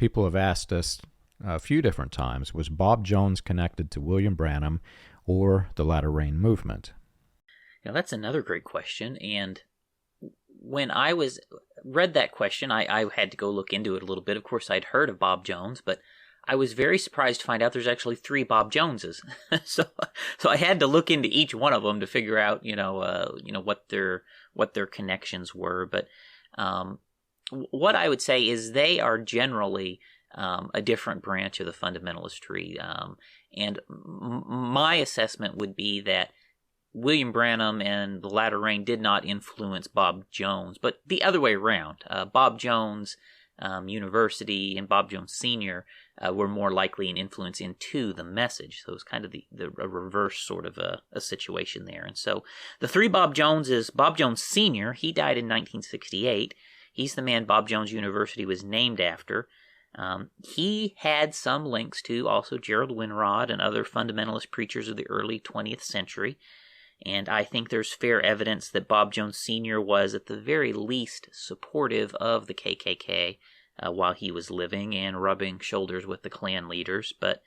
people have asked us a few different times, was Bob Jones connected to William Branham or the Latter Rain movement? Now, that's another great question, and when I read that question, I had to go look into it a little bit. Of course, I'd heard of Bob Jones, but I was very surprised to find out there's actually 3 Bob Joneses. so I had to look into each one of them to figure out, what their connections were. But what I would say is they are generally a different branch of the fundamentalist tree. And my assessment would be that William Branham and the Latter Rain did not influence Bob Jones, but the other way around. Bob Jones University and Bob Jones Sr. Were more likely an influence into the message. So it was kind of a reverse sort of a situation there. And so the 3 Bob Joneses, Bob Jones Sr., he died in 1968. He's the man Bob Jones University was named after. He had some links to also Gerald Winrod and other fundamentalist preachers of the early 20th century. And I think there's fair evidence that Bob Jones Sr. was at the very least supportive of the KKK while he was living and rubbing shoulders with the Klan leaders. But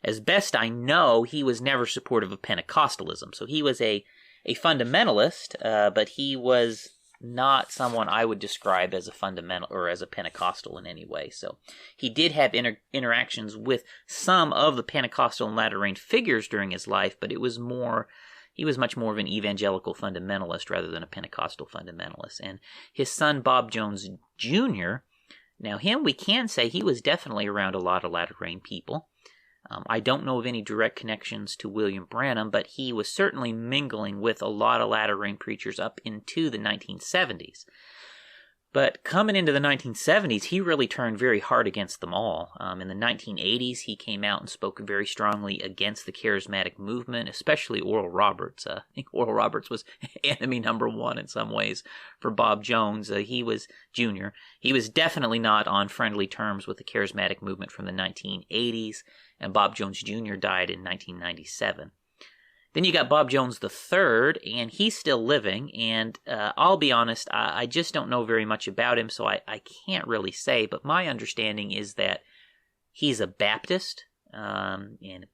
as best I know, he was never supportive of Pentecostalism. So he was a fundamentalist, but he was not someone I would describe as a fundamental or as a Pentecostal in any way. So he did have interactions with some of the Pentecostal and Latter Rain figures during his life, but he was much more of an evangelical fundamentalist rather than a Pentecostal fundamentalist. And his son, Bob Jones Jr., now him, we can say he was definitely around a lot of Latter Rain people. I don't know of any direct connections to William Branham, but he was certainly mingling with a lot of Latter Rain preachers up into the 1970s. But coming into the 1970s, he really turned very hard against them all. In the 1980s, he came out and spoke very strongly against the charismatic movement, especially Oral Roberts. I think Oral Roberts was enemy number 1 in some ways for Bob Jones. He was Jr. He was definitely not on friendly terms with the charismatic movement from the 1980s, and Bob Jones Jr. died in 1997. Then you got Bob Jones III, and he's still living, and I'll be honest, I just don't know very much about him, so I can't really say, but my understanding is that he's a Baptist, and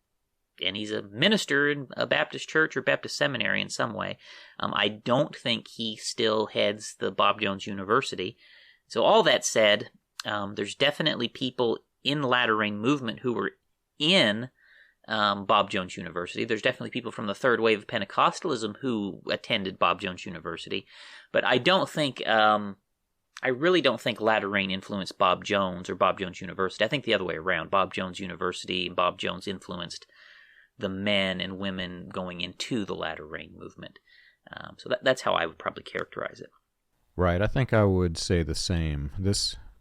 he's a minister in a Baptist church or Baptist seminary in some way. I don't think he still heads the Bob Jones University. So all that said, there's definitely people in the Latter Rain movement who were in Bob Jones University. There's definitely people from the third wave of Pentecostalism who attended Bob Jones University, but I really don't think Latter Rain influenced Bob Jones or Bob Jones University. I think the other way around. Bob Jones University and Bob Jones influenced the men and women going into the Latter Rain movement. So that's how I would probably characterize it. Right. I think I would say the same.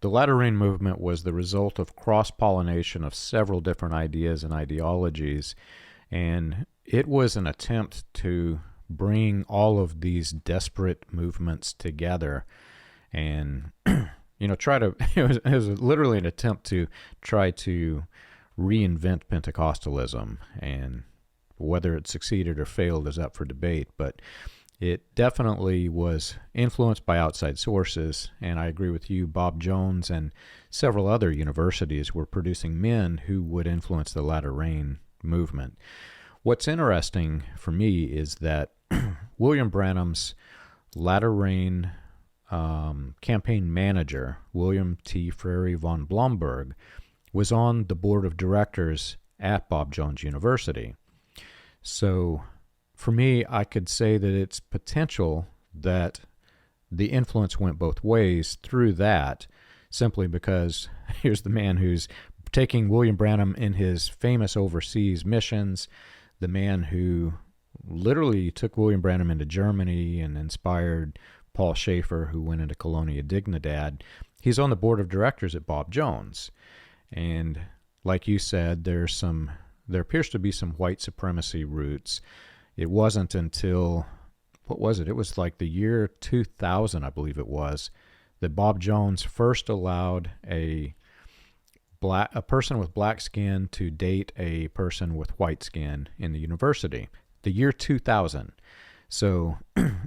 The Latter Rain movement was the result of cross-pollination of several different ideas and ideologies, and it was an attempt to bring all of these desperate movements together and, it was literally an attempt to try to reinvent Pentecostalism, and whether it succeeded or failed is up for debate, but it definitely was influenced by outside sources, and I agree with you, Bob Jones and several other universities were producing men who would influence the Latter Rain movement. What's interesting for me is that William Branham's Latter Rain campaign manager, William T. Frary von Blomberg, was on the board of directors at Bob Jones University. So for me, I could say that it's potential that the influence went both ways through that, simply because here's the man who's taking William Branham in his famous overseas missions, the man who literally took William Branham into Germany and inspired Paul Schaefer, who went into Colonia Dignidad. He's on the board of directors at Bob Jones. And like you said, there appears to be some white supremacy roots. It wasn't until, what was it? It was like the year 2000, I believe it was, that Bob Jones first allowed a person with black skin to date a person with white skin in the university. The year 2000. So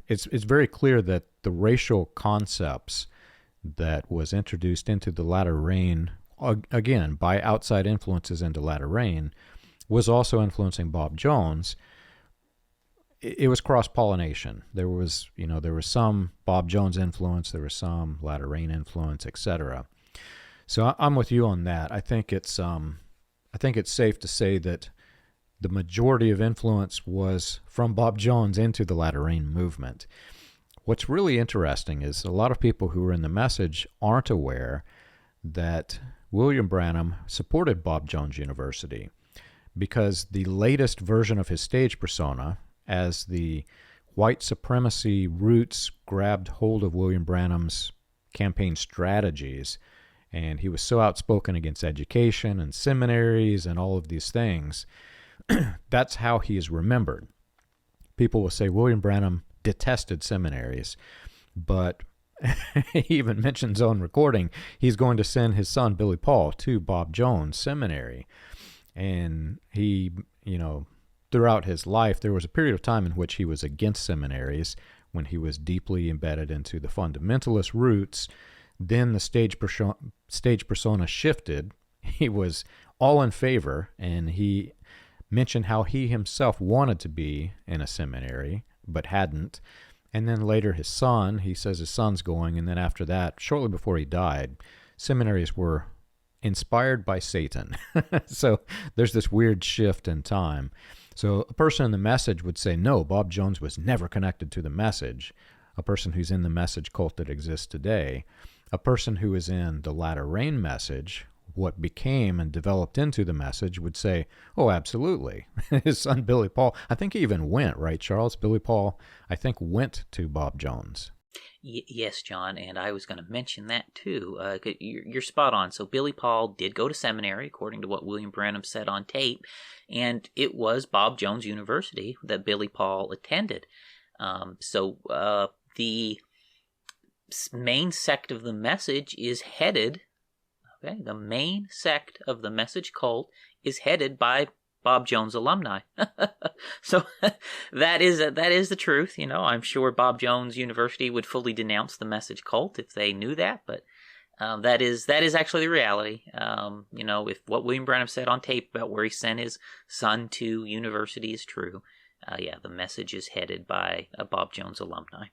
it's very clear that the racial concepts that was introduced into the Latter Rain again, by outside influences into Latter Rain, was also influencing Bob Jones. It was cross-pollination. There was some Bob Jones influence, there was some Latter Rain influence, etc. So I'm with you on that. I think it's safe to say that the majority of influence was from Bob Jones into the Latter Rain movement. What's really interesting is a lot of people who are in the message aren't aware that William Branham supported Bob Jones University, because the latest version of his stage persona, as the white supremacy roots grabbed hold of William Branham's campaign strategies, and he was so outspoken against education and seminaries and all of these things, that's how he is remembered. People will say William Branham detested seminaries, but he even mentions on recording he's going to send his son Billy Paul to Bob Jones Seminary. And he, throughout his life, there was a period of time in which he was against seminaries when he was deeply embedded into the fundamentalist roots. Then the stage persona shifted. He was all in favor, and he mentioned how he himself wanted to be in a seminary, but hadn't. And then later he says his son's going, and then after that, shortly before he died, seminaries were inspired by Satan. So there's this weird shift in time. So a person in the message would say, no, Bob Jones was never connected to the message. A person who's in the message cult that exists today. A person who is in the Latter Rain message, what became and developed into the message, would say, oh, absolutely. His son Billy Paul, I think he even went, right, Charles? Billy Paul, I think, went to Bob Jones. Yes, John, and I was going to mention that too. You're spot on. So Billy Paul did go to seminary, according to what William Branham said on tape, and it was Bob Jones University that Billy Paul attended. The main sect of the message is headed. Okay, the main sect of the message cult is headed by Bob Jones alumni. So that is the truth. I'm sure Bob Jones University would fully denounce the message cult if they knew that, but that is actually the reality. If what William Branham said on tape about where he sent his son to university is true, the message is headed by a Bob Jones alumni.